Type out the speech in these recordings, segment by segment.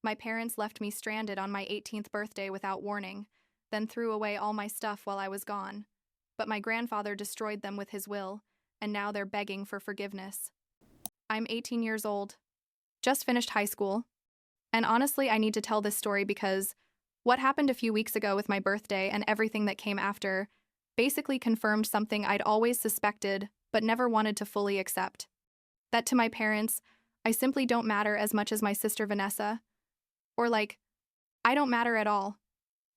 My parents left me stranded on my 18th birthday without warning, then threw away all my stuff while I was gone. But my grandfather destroyed them with his will, and now they're begging for forgiveness. I'm 18 years old, just finished high school, and honestly, I need to tell this story because what happened a few weeks ago with my birthday and everything that came after basically confirmed something I'd always suspected but never wanted to fully accept. That to my parents, I simply don't matter as much as my sister Vanessa. Or I don't matter at all,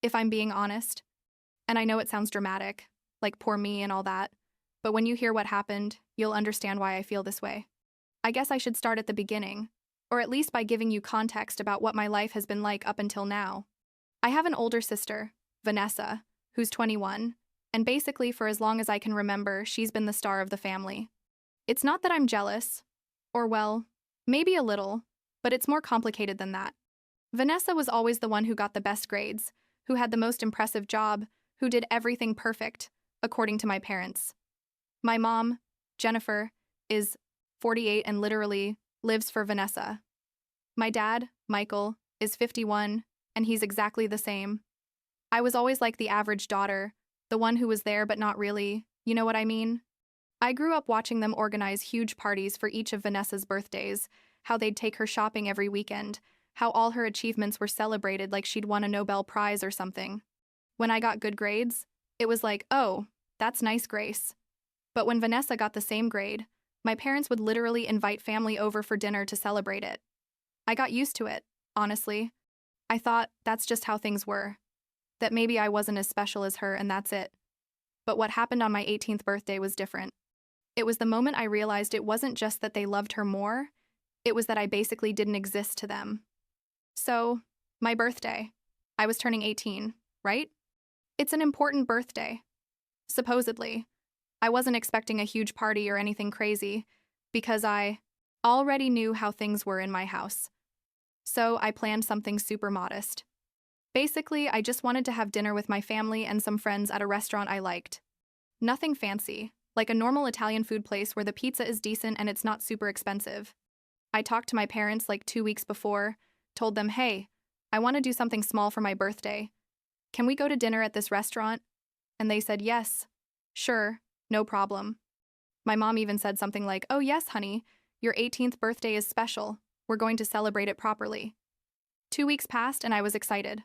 if I'm being honest. And I know it sounds dramatic, like poor me and all that, but when you hear what happened, you'll understand why I feel this way. I guess I should start at the beginning, or at least by giving you context about what my life has been like up until now. I have an older sister, Vanessa, who's 21, and basically for as long as I can remember, she's been the star of the family. It's not that I'm jealous, or well, maybe a little, but it's more complicated than that. Vanessa was always the one who got the best grades, who had the most impressive job, who did everything perfect, according to my parents. My mom, Jennifer, is 48 and literally lives for Vanessa. My dad, Michael, is 51, and he's exactly the same. I was always like the average daughter, the one who was there but not really, you know what I mean? I grew up watching them organize huge parties for each of Vanessa's birthdays, how they'd take her shopping every weekend, how all her achievements were celebrated like she'd won a Nobel Prize or something. When I got good grades, it was like, oh, that's nice, Grace. But when Vanessa got the same grade, my parents would literally invite family over for dinner to celebrate it. I got used to it, honestly. I thought that's just how things were. That maybe I wasn't as special as her and that's it. But what happened on my 18th birthday was different. It was the moment I realized it wasn't just that they loved her more, it was that I basically didn't exist to them. So, my birthday. I was turning 18, right? It's an important birthday. Supposedly. I wasn't expecting a huge party or anything crazy, because I already knew how things were in my house. So I planned something super modest. Basically, I just wanted to have dinner with my family and some friends at a restaurant I liked. Nothing fancy, like a normal Italian food place where the pizza is decent and it's not super expensive. I talked to my parents like 2 weeks before, told them, hey, I want to do something small for my birthday. Can we go to dinner at this restaurant? And they said yes. Sure, no problem. My mom even said something like, oh yes, honey, your 18th birthday is special. We're going to celebrate it properly. 2 weeks passed and I was excited.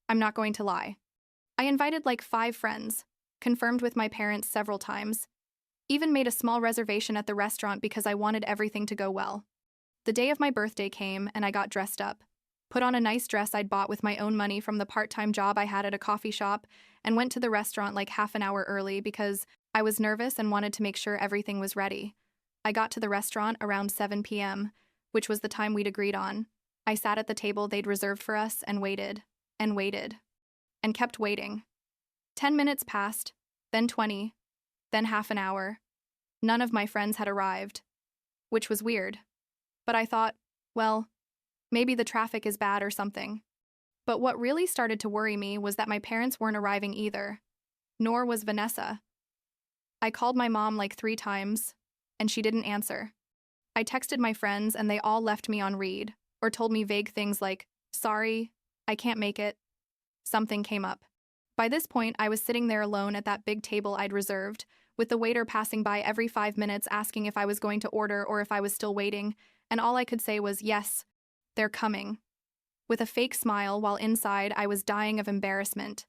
I'm not going to lie. I invited like 5 friends, confirmed with my parents several times, even made a small reservation at the restaurant because I wanted everything to go well. The day of my birthday came and I got dressed up, put on a nice dress I'd bought with my own money from the part-time job I had at a coffee shop, and went to the restaurant like half an hour early because I was nervous and wanted to make sure everything was ready. I got to the restaurant around 7 p.m., which was the time we'd agreed on. I sat at the table they'd reserved for us and waited, and waited, and kept waiting. 10 minutes passed, then 20, then half an hour. None of my friends had arrived, which was weird. But I thought, well, maybe the traffic is bad or something. But what really started to worry me was that my parents weren't arriving either, nor was Vanessa. I called my mom like 3 times, and she didn't answer. I texted my friends and they all left me on read, or told me vague things like, sorry, I can't make it. Something came up. By this point, I was sitting there alone at that big table I'd reserved, with the waiter passing by every 5 minutes asking if I was going to order or if I was still waiting, and all I could say was, yes, they're coming. With a fake smile, while inside I was dying of embarrassment.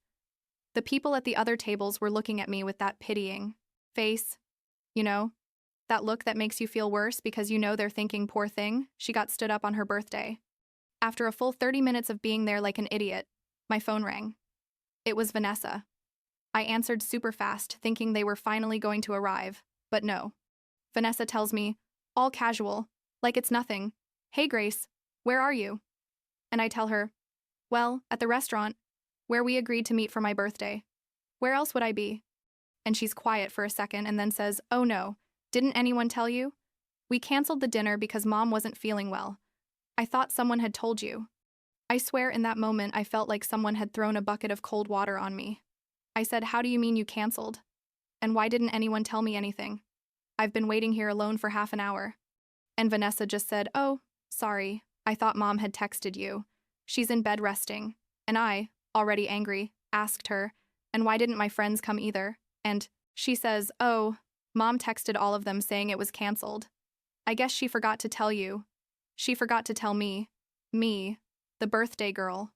The people at the other tables were looking at me with that pitying face, you know? That look that makes you feel worse because you know they're thinking, poor thing, she got stood up on her birthday. After a full 30 minutes of being there like an idiot, my phone rang. It was Vanessa. I answered super fast, thinking they were finally going to arrive, but no. Vanessa tells me, all casual, like it's nothing, hey Grace, where are you? And I tell her, well, at the restaurant, where we agreed to meet for my birthday. Where else would I be? And she's quiet for a second and then says, oh no, didn't anyone tell you? We canceled the dinner because Mom wasn't feeling well. I thought someone had told you. I swear in that moment I felt like someone had thrown a bucket of cold water on me. I said, how do you mean you canceled? And why didn't anyone tell me anything? I've been waiting here alone for half an hour. And Vanessa just said, oh, sorry, I thought Mom had texted you. She's in bed resting. And I, already angry, asked her, and why didn't my friends come either? And she says, oh, Mom texted all of them saying it was canceled. I guess she forgot to tell you. She forgot to tell me, the birthday girl.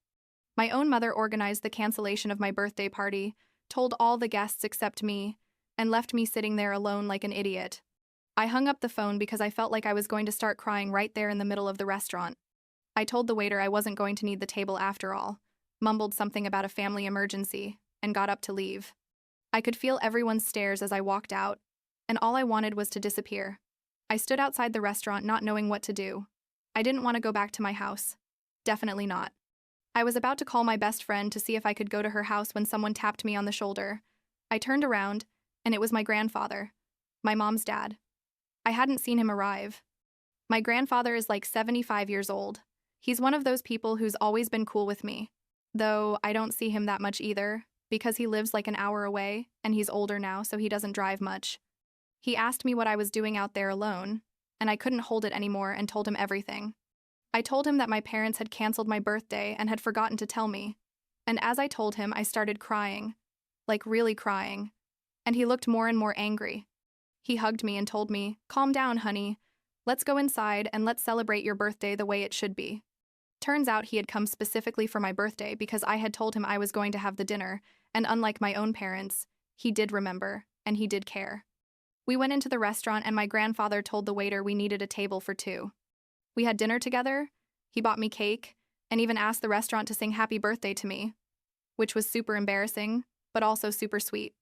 My own mother organized the cancellation of my birthday party, told all the guests except me, and left me sitting there alone like an idiot. I hung up the phone because I felt like I was going to start crying right there in the middle of the restaurant. I told the waiter I wasn't going to need the table after all, mumbled something about a family emergency, and got up to leave. I could feel everyone's stares as I walked out, and all I wanted was to disappear. I stood outside the restaurant not knowing what to do. I didn't want to go back to my house. Definitely not. I was about to call my best friend to see if I could go to her house when someone tapped me on the shoulder. I turned around, and it was my grandfather, my mom's dad. I hadn't seen him arrive. My grandfather is like 75 years old. He's one of those people who's always been cool with me, though I don't see him that much either, because he lives like an hour away, and he's older now, so he doesn't drive much. He asked me what I was doing out there alone, and I couldn't hold it anymore and told him everything. I told him that my parents had canceled my birthday and had forgotten to tell me, and as I told him, I started crying, like really crying, and he looked more and more angry. He hugged me and told me, calm down, honey. Let's go inside and let's celebrate your birthday the way it should be. Turns out he had come specifically for my birthday because I had told him I was going to have the dinner, and unlike my own parents, he did remember, and he did care. We went into the restaurant and my grandfather told the waiter we needed a table for two. We had dinner together, he bought me cake, and even asked the restaurant to sing happy birthday to me, which was super embarrassing, but also super sweet.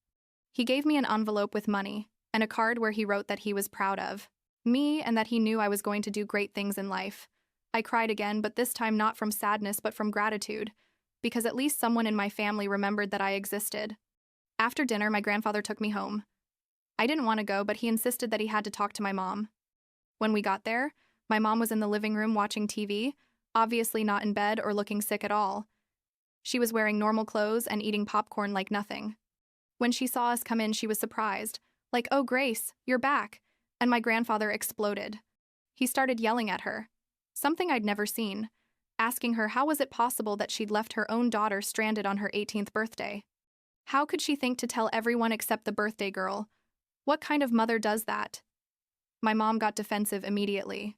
He gave me an envelope with money, and a card where he wrote that he was proud of me and that he knew I was going to do great things in life. I cried again, but this time not from sadness but from gratitude, because at least someone in my family remembered that I existed. After dinner, my grandfather took me home. I didn't want to go, but he insisted that he had to talk to my mom. When we got there, my mom was in the living room watching TV, obviously not in bed or looking sick at all. She was wearing normal clothes and eating popcorn like nothing. When she saw us come in, she was surprised, like, oh, Grace, you're back, and my grandfather exploded. He started yelling at her, something I'd never seen, asking her how was it possible that she'd left her own daughter stranded on her 18th birthday. How could she think to tell everyone except the birthday girl? What kind of mother does that? My mom got defensive immediately.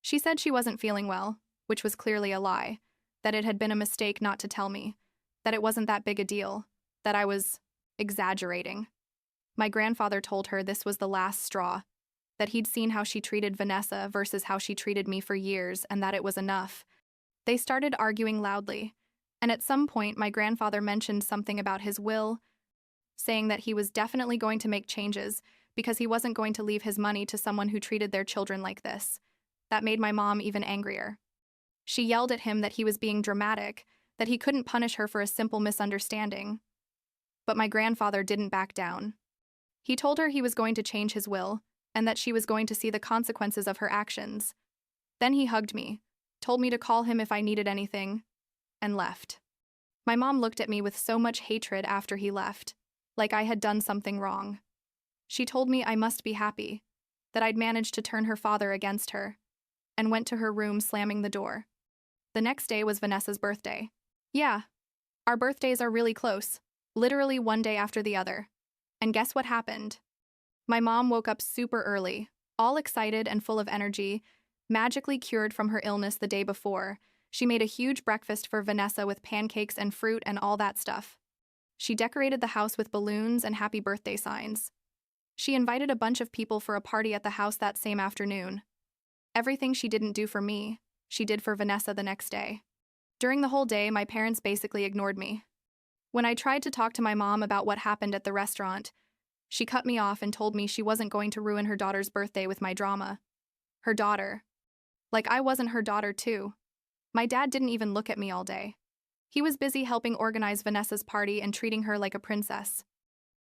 She said she wasn't feeling well, which was clearly a lie, that it had been a mistake not to tell me, that it wasn't that big a deal, that I was exaggerating. My grandfather told her this was the last straw, that he'd seen how she treated Vanessa versus how she treated me for years and that it was enough. They started arguing loudly, and at some point my grandfather mentioned something about his will, saying that he was definitely going to make changes because he wasn't going to leave his money to someone who treated their children like this. That made my mom even angrier. She yelled at him that he was being dramatic, that he couldn't punish her for a simple misunderstanding. But my grandfather didn't back down. He told her he was going to change his will, and that she was going to see the consequences of her actions. Then he hugged me, told me to call him if I needed anything, and left. My mom looked at me with so much hatred after he left, like I had done something wrong. She told me I must be happy, that I'd managed to turn her father against her, and went to her room slamming the door. The next day was Vanessa's birthday. Yeah, our birthdays are really close, literally one day after the other. And guess what happened? My mom woke up super early, all excited and full of energy, magically cured from her illness the day before. She made a huge breakfast for Vanessa with pancakes and fruit and all that stuff. She decorated the house with balloons and happy birthday signs. She invited a bunch of people for a party at the house that same afternoon. Everything she didn't do for me, she did for Vanessa the next day. During the whole day, my parents basically ignored me. When I tried to talk to my mom about what happened at the restaurant, she cut me off and told me she wasn't going to ruin her daughter's birthday with my drama. Her daughter. Like I wasn't her daughter too. My dad didn't even look at me all day. He was busy helping organize Vanessa's party and treating her like a princess.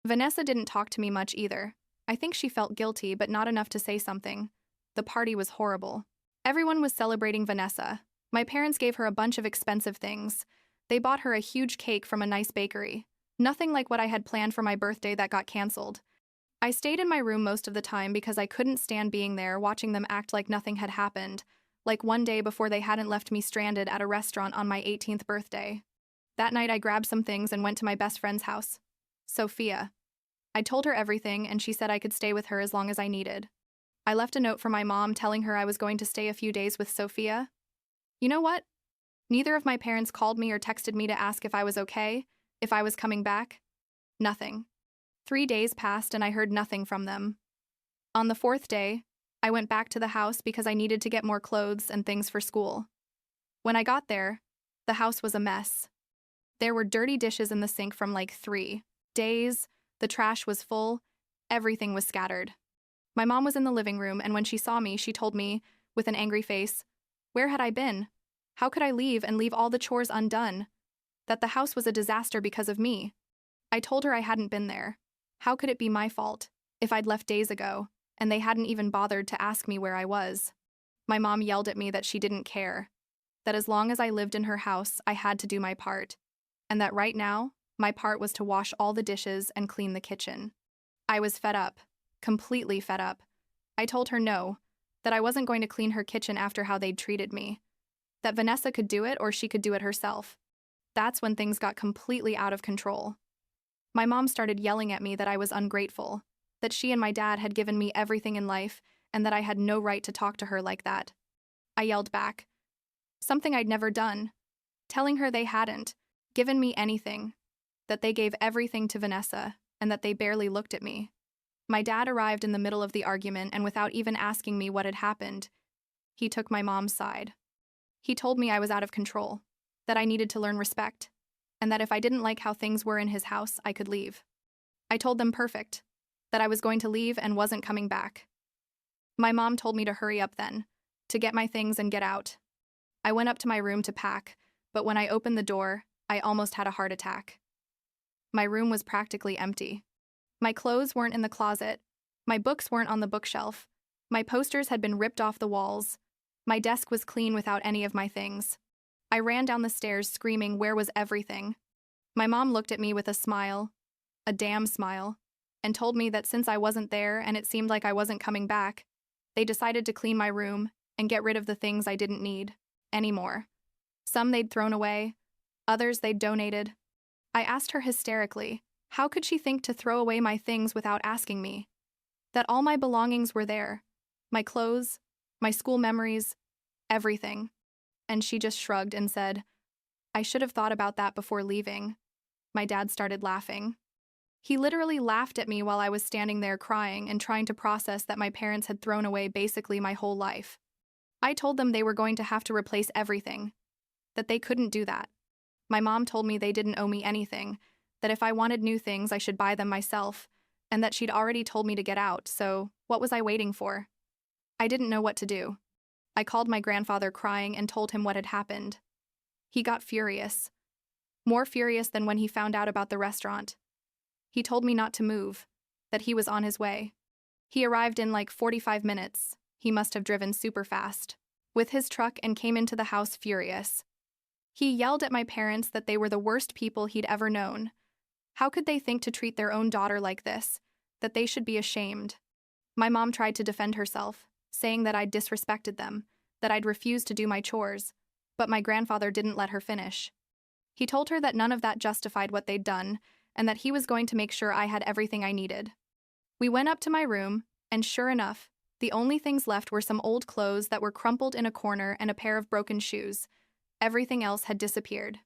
Vanessa didn't talk to me much either. I think she felt guilty, but not enough to say something. The party was horrible. Everyone was celebrating Vanessa. My parents gave her a bunch of expensive things. They bought her a huge cake from a nice bakery. Nothing like what I had planned for my birthday that got canceled. I stayed in my room most of the time because I couldn't stand being there watching them act like nothing had happened, like one day before they hadn't left me stranded at a restaurant on my 18th birthday. That night I grabbed some things and went to my best friend's house, Sophia. I told her everything and she said I could stay with her as long as I needed. I left a note for my mom telling her I was going to stay a few days with Sophia. You know what? Neither of my parents called me or texted me to ask if I was okay, if I was coming back. Nothing. 3 days passed and I heard nothing from them. On the 4th day, I went back to the house because I needed to get more clothes and things for school. When I got there, the house was a mess. There were dirty dishes in the sink from like 3 days, the trash was full, everything was scattered. My mom was in the living room, and when she saw me, she told me, with an angry face, where had I been? How could I leave and leave all the chores undone? That the house was a disaster because of me. I told her I hadn't been there. How could it be my fault, if I'd left days ago, and they hadn't even bothered to ask me where I was? My mom yelled at me that she didn't care, that as long as I lived in her house, I had to do my part, and that right now, my part was to wash all the dishes and clean the kitchen. I was fed up, completely fed up. I told her no, that I wasn't going to clean her kitchen after how they'd treated me, that Vanessa could do it or she could do it herself. That's when things got completely out of control. My mom started yelling at me that I was ungrateful, that she and my dad had given me everything in life and that I had no right to talk to her like that. I yelled back, something I'd never done, telling her they hadn't given me anything, that they gave everything to Vanessa and that they barely looked at me. My dad arrived in the middle of the argument and without even asking me what had happened, he took my mom's side. He told me I was out of control, that I needed to learn respect, and that if I didn't like how things were in his house, I could leave. I told them perfect, that I was going to leave and wasn't coming back. My mom told me to hurry up then, to get my things and get out. I went up to my room to pack, but when I opened the door, I almost had a heart attack. My room was practically empty. My clothes weren't in the closet, my books weren't on the bookshelf, my posters had been ripped off the walls, my desk was clean without any of my things. I ran down the stairs screaming, where was everything? My mom looked at me with a smile, a damn smile, and told me that since I wasn't there and it seemed like I wasn't coming back, they decided to clean my room and get rid of the things I didn't need anymore. Some they'd thrown away, others they'd donated. I asked her hysterically, how could she think to throw away my things without asking me? That all my belongings were there, my clothes, my school memories, everything. And she just shrugged and said, I should have thought about that before leaving. My dad started laughing. He literally laughed at me while I was standing there crying and trying to process that my parents had thrown away basically my whole life. I told them they were going to have to replace everything, that they couldn't do that. My mom told me they didn't owe me anything, that if I wanted new things I should buy them myself, and that she'd already told me to get out, so what was I waiting for? I didn't know what to do. I called my grandfather crying and told him what had happened. He got furious. More furious than when he found out about the restaurant. He told me not to move, that he was on his way. He arrived in like 45 minutes. He must have driven super fast, with his truck, and came into the house furious. He yelled at my parents that they were the worst people he'd ever known. How could they think to treat their own daughter like this, that they should be ashamed? My mom tried to defend herself, saying that I'd disrespected them, that I'd refused to do my chores, but my grandfather didn't let her finish. He told her that none of that justified what they'd done, and that he was going to make sure I had everything I needed. We went up to my room, and sure enough, the only things left were some old clothes that were crumpled in a corner and a pair of broken shoes. Everything else had disappeared.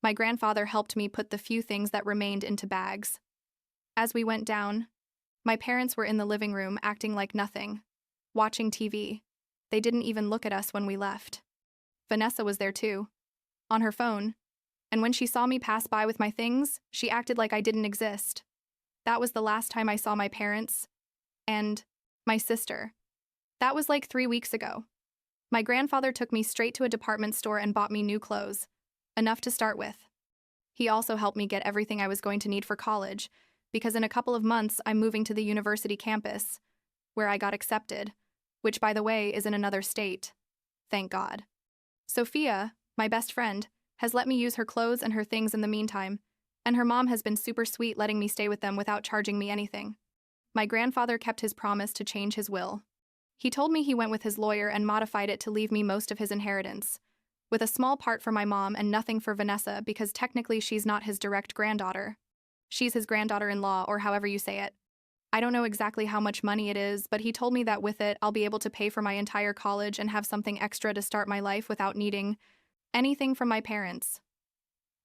My grandfather helped me put the few things that remained into bags. As we went down, my parents were in the living room acting like nothing, watching TV. They didn't even look at us when we left. Vanessa was there too, on her phone, and when she saw me pass by with my things, she acted like I didn't exist. That was the last time I saw my parents and my sister. That was like 3 weeks ago. My grandfather took me straight to a department store and bought me new clothes, enough to start with. He also helped me get everything I was going to need for college, because in a couple of months I'm moving to the university campus, where I got accepted, which, by the way, is in another state. Thank God. Sophia, my best friend, has let me use her clothes and her things in the meantime, and her mom has been super sweet letting me stay with them without charging me anything. My grandfather kept his promise to change his will. He told me he went with his lawyer and modified it to leave me most of his inheritance, with a small part for my mom and nothing for Vanessa because technically she's not his direct granddaughter. She's his granddaughter-in-law, or however you say it. I don't know exactly how much money it is, but he told me that with it, I'll be able to pay for my entire college and have something extra to start my life without needing anything from my parents.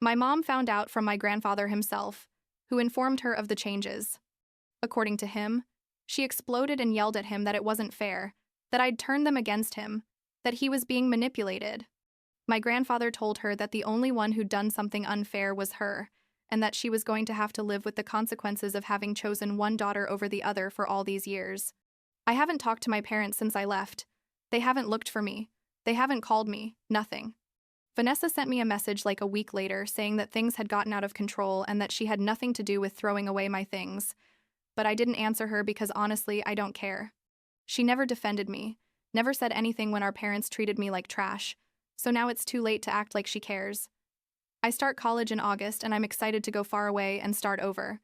My mom found out from my grandfather himself, who informed her of the changes. According to him, she exploded and yelled at him that it wasn't fair, that I'd turned them against him, that he was being manipulated. My grandfather told her that the only one who'd done something unfair was her, and that she was going to have to live with the consequences of having chosen one daughter over the other for all these years. I haven't talked to my parents since I left. They haven't looked for me. They haven't called me. Nothing. Vanessa sent me a message like a week later saying that things had gotten out of control and that she had nothing to do with throwing away my things. But I didn't answer her because honestly, I don't care. She never defended me, never said anything when our parents treated me like trash, so now it's too late to act like she cares. I start college in August and I'm excited to go far away and start over.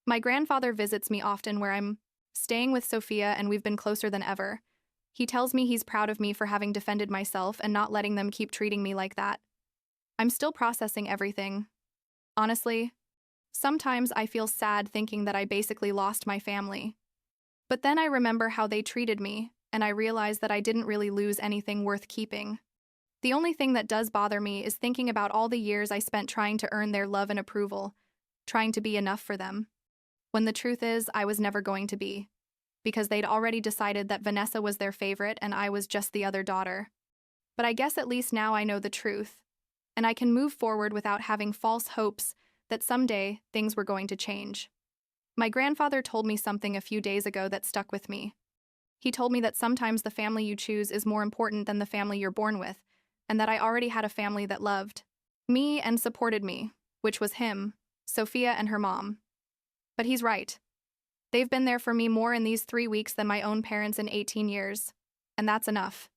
My grandfather visits me often where I'm staying with Sophia and we've been closer than ever. He tells me he's proud of me for having defended myself and not letting them keep treating me like that. I'm still processing everything. Honestly, sometimes I feel sad thinking that I basically lost my family. But then I remember how they treated me, and I realize that I didn't really lose anything worth keeping. The only thing that does bother me is thinking about all the years I spent trying to earn their love and approval, trying to be enough for them. When the truth is, I was never going to be, because they'd already decided that Vanessa was their favorite and I was just the other daughter. But I guess at least now I know the truth, and I can move forward without having false hopes that someday things were going to change. My grandfather told me something a few days ago that stuck with me. He told me that sometimes the family you choose is more important than the family you're born with, and that I already had a family that loved me and supported me, which was him, Sophia, and her mom. But he's right. They've been there for me more in these 3 weeks than my own parents in 18 years, and that's enough.